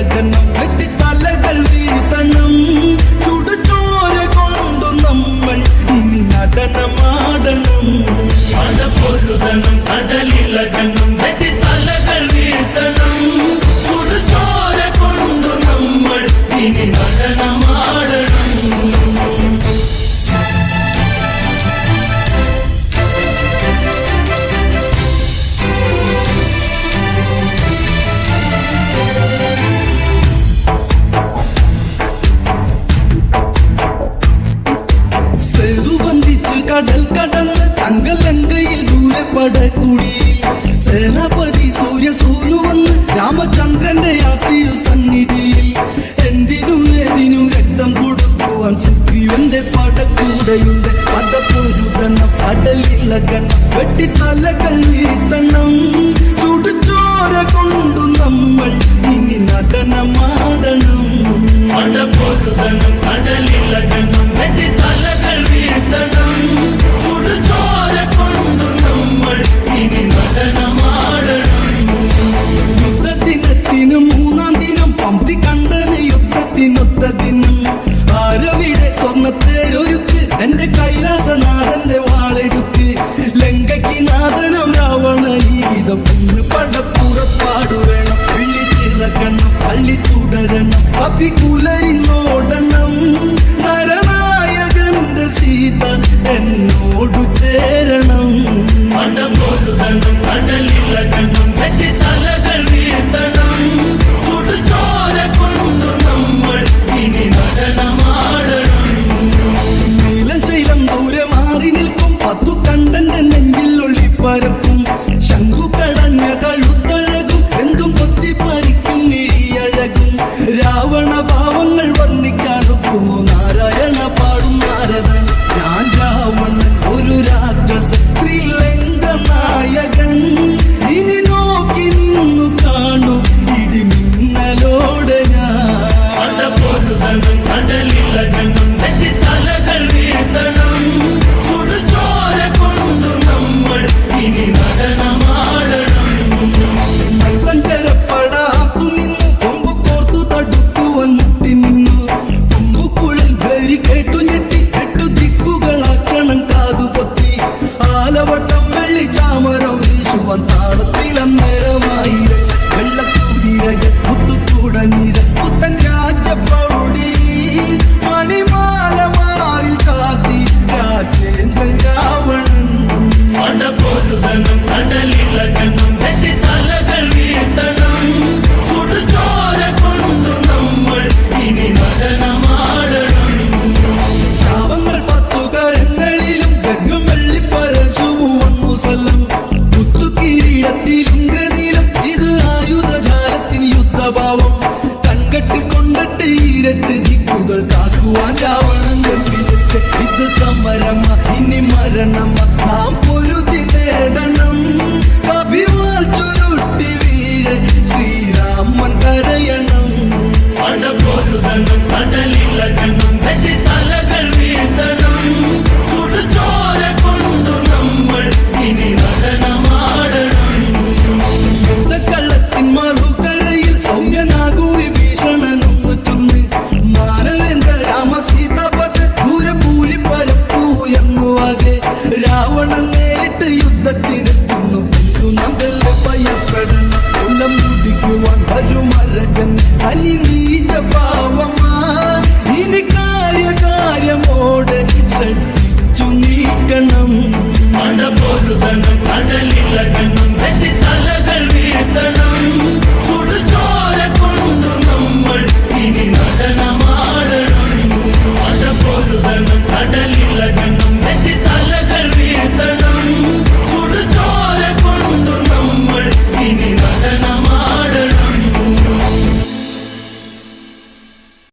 തടലിളകണം വെട്ടിത്തലകൾ വീഴ്ത്തണം ചുടുചോര കൊണ്ടു നമ്മൾ ഇനി നടനമാടണം മഴപൊരുതണം തടലിളകണം വെട്ടിത്തലകൾ വീഴ്ത്തണം ചുടുചോര കൊണ്ടു നമ്മൾ ഇനി നടനമാടണം. കടൽ കടന്ന് തങ്കലങ്കയിൽ ദൂരപ്പടക്കുടിയിൽ സേനാപതി സൂര്യസൂനു വന്ന് രാമചന്ദ്രന്റെ ആ തിരുസന്നിധിയിൽ എന്തിനും ഏതിനും രക്തം കൊടുക്കുവാൻ സുഗ്രീവന്റെ പടക്കൂടെയുണ്ട്. പടപ്പൊരുതണം കടലിളകണം വെട്ടിത്തലകൾ വീഴ്ത്തണം ചുടുചോര കൊണ്ടു നമ്മൾ ഇനി നടനമാടണം പടപ്പൊരുതണം കടലിളകണം വെട്ടിത്തലകൾ വീഴ്ത്തണം ചുടുചോര കൊണ്ടു നമ്മൾ ഇനി നടനമാടണം. യുദ്ധദിനത്തിന് 3-ാം ദിനം പംക്തി കണ്ടന് യുദ്ധത്തിനൊത്ത ദിനം ആരവിടെ സ്വർണ്ണത്തേരൊരുക്ക് എന്റെ കൈലാസനാഥന്റെ വാളെടുക്ക് ലങ്കയ്ക്ക് നാഥനം രാവണ ഗീതം ഇന്ന് പടപ്പുറപ്പാടു വേണം വിളിച്ചിറക്കണം പള്ളി തുടരണം അഭികുലരിന്നോടണം നരനായകന്റെ സീത എന്നോടു ചേരണം പടപൊരുതണം കടലിളകണം വെട്ടിത്തലകൾ വീഴ്ത്തണം ചുടുചോര കൊണ്ടു നമ്മൾ ഇനി നടനമാടണം. നീലശൈലം ദൂരെ മാറി നിൽക്കും 10 കണ്ടന്റെ നെഞ്ചിൽ ഒളിപ്പരക്കും ശംഖു കടഞ്ഞ കഴുത്തഴകും എന്തും കൊത്തിപ്പറിക്കും ഇഴിയഴകും രാവണ ഭാവങ്ങൾ വർണ്ണിക്കാനൊക്കുമോ നാരായണ പാടും നാരദൻ ഞാൻ രാവണൻ ഒരു രാക്ഷസ ശ്രീലങ്ക നായകൻ ഇനി നോക്കി നിന്നു കാണു ഇടിമിന്നലോടെ ഞാൻ പടപൊരുതണം കടലിളകണം വെട്ടിത്തലകൾ വീഴ്ത്തണം ചുടുചോര കൊണ്ടു നമ്മൾ ഇനി നടനമാടണം. മല്ലഞ്ചരപ്പടാത്തു നിന്നു കൊമ്പു കോർത്തു തടുക്കുവാൻ മുട്ടി നിന്നു കൊമ്പുക്കുഴൽ പേരി കേട്ടു ഞെട്ടി 8 ദിക്കുകളാക്കണം കാതുപൊത്തി ആലവട്ടം വെള്ളി ചാമരം വീശുവാൻ താളത്തിലന്നേരമായി വെള്ളക്കുതിരകൾ മുത്തുകൂടനിര പുത്തൻ രാജപ്രൗഢി മണിമാല മാറിൽ ചാർത്തി രാജേന്ദ്രൻ രാവണൻ പടപൊരുതണം കടലിളകണം വെട്ടിത്തലകൾ വീഴ്ത്തണം ചുടുചോര കൊണ്ടു നമ്മൾ ഇനി നടനമാടണം. ശാപങ്ങൾ 10 കരങ്ങളിലും ഗർഗം വെള്ളിപ്പരശുവും വന്നു സല്ലം കുത്തുകിരീടത്തിൽ ഇന്ദ്രനീലം ഇത് ആയുധജാലത്തിന് യുദ്ധഭാവം കൺകെട്ട് കൊണ്ടിട്ട് ഇരട്ട് ദിക്കുകൾ കാക്കുവാൻ രാവണൻ ഗംഭീരത്തെ ഇത് സമരമ ഇനി മരണമ നാം പൊരുതി നേടണം കവിവാൽ ചുരുട്ടി വീഴ ശ്രീരാമൻ കരയണം പടപൊരുതണം കടലിളകണം വെട്ടിത്തലകൾ വീഴ്ത്തണം ചുടുചോര കൊണ്ടു നമ്മൾ ഇനി നടനമാടണം. യുദ്ധക്കള്ളത്തിൻ മറുകരയിൽ സൗമ്യനാകൂ വിഭീഷണനൊന്നു ചൊന്ന് മാനവേന്ദ്ര രാമ സീതാപഥ ദൂരപൂലി പരപ്പൂ എന്നുവാകെ രാവണൻ നേരിട്ട് യുദ്ധത്തിനെത്തുന്നു നന്ദല് ഭയപ്പെടണം ഉള്ളം മുടിക്കുവാൻ വരുമരജൻ അനി